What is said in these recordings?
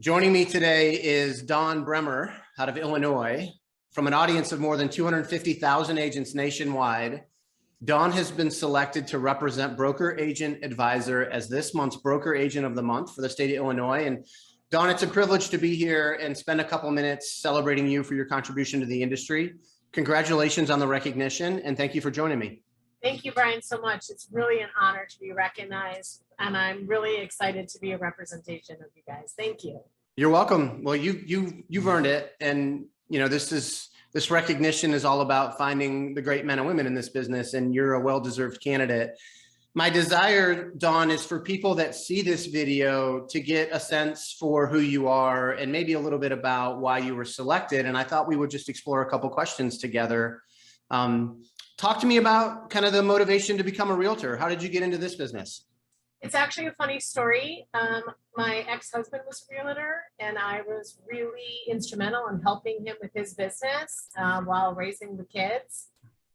Joining me today is Don Bremer out of Illinois. From an audience of more than 250,000 agents nationwide, Don has been selected to represent Broker Agent Advisor as this month's Broker Agent of the Month for the state of Illinois. And Don, it's a privilege to be here and spend a couple minutes celebrating you for your contribution to the industry. Congratulations on the recognition, and thank you for joining me. Thank you, Brian, so much. It's really an honor to be recognized, and I'm really excited to be a representation of you guys. Thank you. You're welcome. Well, you've earned it, and this recognition is all about finding the great men and women in this business, and you're a well-deserved candidate. My desire, Dawn, is for people that see this video to get a sense for who you are and maybe a little bit about why you were selected. And I thought we would just explore a couple questions together. Talk to me about kind of the motivation to become a realtor. How did you get into this business? It's actually a funny story. My ex-husband was a realtor, and I was really instrumental in helping him with his business while raising the kids.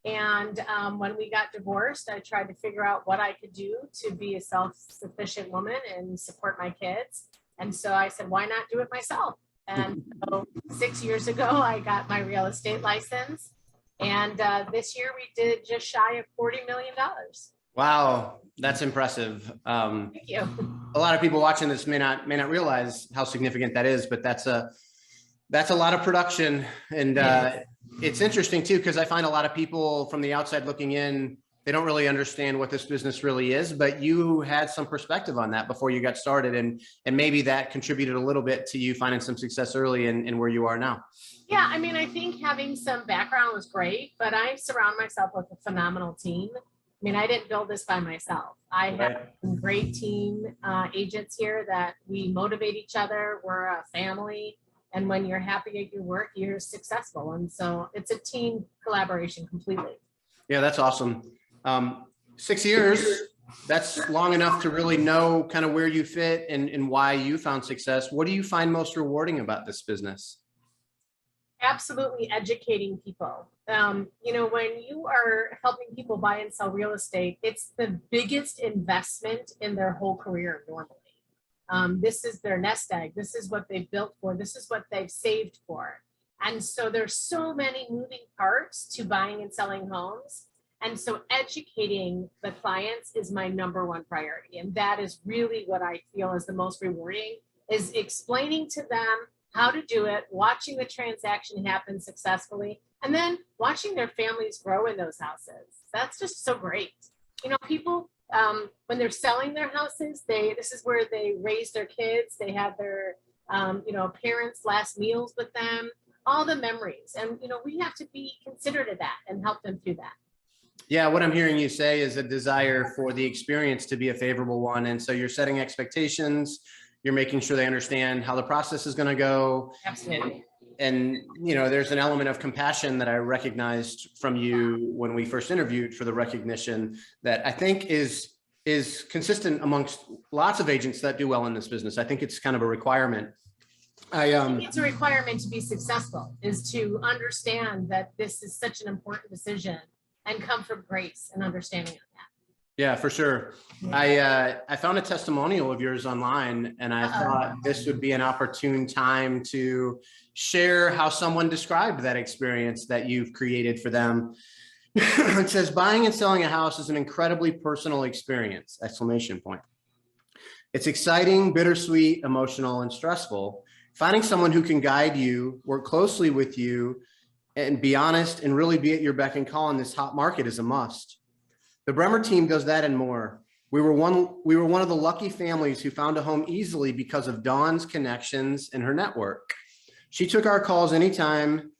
And when we got divorced, I tried to figure out what I could do to be a self-sufficient woman and support my kids. And so I said, why not do it myself? And so 6 years ago, I got my real estate license. And this year we did just shy of $40 million. Wow, that's impressive. Thank you. A lot of people watching this may not realize how significant that is, but that's a lot of production. And it's interesting too, because I find a lot of people from the outside looking in, they don't really understand what this business really is, but you had some perspective on that before you got started. And maybe that contributed a little bit to you finding some success early and where you are now. Yeah, I mean, I think having some background was great, but I surround myself with a phenomenal team. I mean, I didn't build this by myself. I have a great team, agents here that we motivate each other. We're a family. And when you're happy at your work, you're successful. And so it's a team collaboration completely. Yeah, that's awesome. 6 years, that's long enough to really know kind of where you fit and why you found success. What do you find most rewarding about this business? Absolutely educating people. You know, when you are helping people buy and sell real estate, it's the biggest investment in their whole career normally. This is their nest egg. This is what they've built for. This is what they've saved for. And so there's so many moving parts to buying and selling homes. And so educating the clients is my #1 priority. And that is really what I feel is the most rewarding, is explaining to them how to do it, watching the transaction happen successfully, and then watching their families grow in those houses. That's just so great. You know, people, when they're selling their houses, this is where they raise their kids. They have their, parents' last meals with them, all the memories. And, you know, we have to be considerate of that and help them through that. Yeah, what I'm hearing you say is a desire for the experience to be a favorable one. And so you're setting expectations, you're making sure they understand how the process is going to go. Absolutely. And, you know, there's an element of compassion that I recognized from you when we first interviewed for the recognition that I think is consistent amongst lots of agents that do well in this business. I think it's kind of a requirement. I think it's a requirement to be successful, is to understand that this is such an important decision and come from grace and understanding of that. Yeah, for sure. I found a testimonial of yours online, and I thought this would be an opportune time to share how someone described that experience that you've created for them. It says, buying and selling a house is an incredibly personal experience, ! It's exciting, bittersweet, emotional, and stressful. Finding someone who can guide you, work closely with you, and be honest and really be at your beck and call in this hot market is a must. The Bremer team does that and more. We were one of the lucky families who found a home easily because of Dawn's connections and her network. She took our calls any time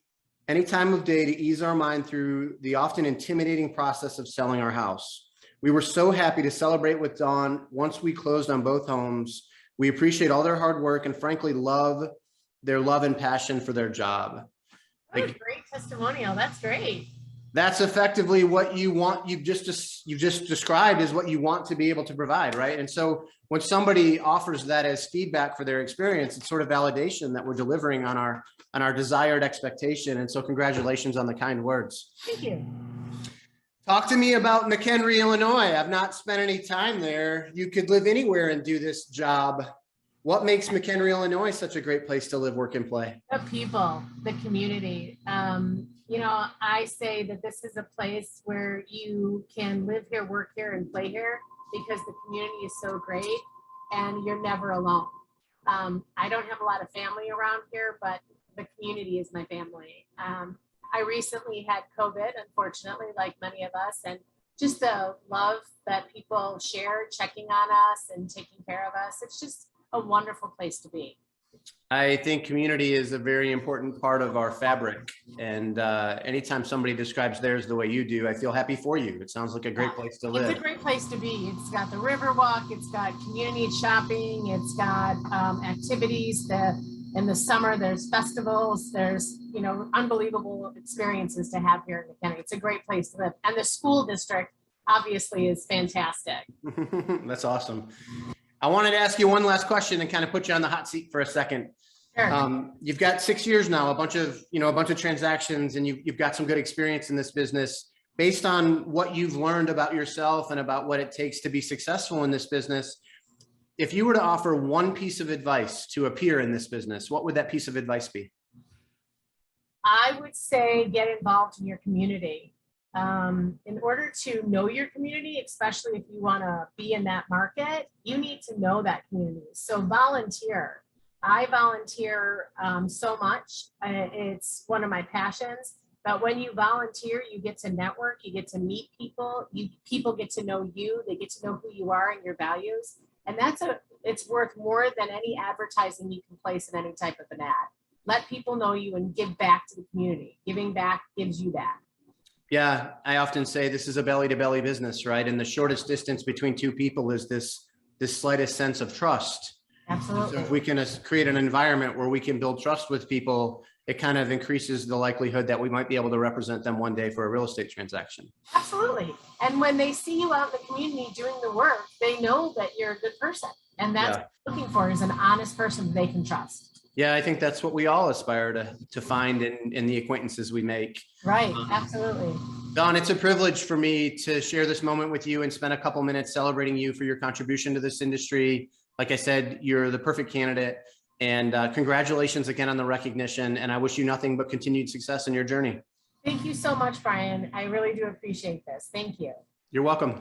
of day to ease our mind through the often intimidating process of selling our house. We were so happy to celebrate with Dawn once we closed on both homes. We appreciate all their hard work and frankly love their love and passion for their job. What a great testimonial. That's great. That's effectively what you want. You've just described as what you want to be able to provide, right? And so when somebody offers that as feedback for their experience, it's sort of validation that we're delivering on our desired expectation. And so congratulations on the kind words. Thank you. Talk to me about McHenry, Illinois. I've not spent any time there. You could live anywhere and do this job. What makes McHenry, Illinois such a great place to live, work, and play? The people, the community. You know, I say that this is a place where you can live here, work here, and play here because the community is so great and you're never alone. I don't have a lot of family around here, but the community is my family. I recently had COVID, unfortunately, like many of us, and just the love that people share, checking on us and taking care of us. It's just a wonderful place to be. I think community is a very important part of our fabric. And anytime somebody describes theirs the way you do, I feel happy for you. It sounds like a great place to live. It's a great place to be. It's got the river walk, it's got community shopping, it's got activities. In the summer, there's festivals, there's, you know, unbelievable experiences to have here in McHenry. It's a great place to live. And the school district obviously is fantastic. That's awesome. I wanted to ask you one last question and kind of put you on the hot seat for a second. Sure. You've got 6 years now, a bunch of transactions, and you've got some good experience in this business. Based on what you've learned about yourself and about what it takes to be successful in this business, if you were to offer one piece of advice to a peer in this business, what would that piece of advice be? I would say get involved in your community. In order to know your community, especially if you want to be in that market, you need to know that community. So volunteer. I volunteer so much. It's one of my passions. But when you volunteer, you get to network, you get to meet people, people get to know you, they get to know who you are and your values. And it's worth more than any advertising you can place in any type of an ad. Let people know you and give back to the community. Giving back gives you that. Yeah, I often say this is a belly to belly business, right? And the shortest distance between two people is this slightest sense of trust. Absolutely. So if we can create an environment where we can build trust with people, it kind of increases the likelihood that we might be able to represent them one day for a real estate transaction. Absolutely. And when they see you out in the community doing the work, they know that you're a good person. And that's what they're looking for, is an honest person they can trust. Yeah, I think that's what we all aspire to find in the acquaintances we make. Right, absolutely. Dawn, it's a privilege for me to share this moment with you and spend a couple minutes celebrating you for your contribution to this industry. Like I said, you're the perfect candidate, and congratulations again on the recognition. And I wish you nothing but continued success in your journey. Thank you so much, Brian. I really do appreciate this. Thank you. You're welcome.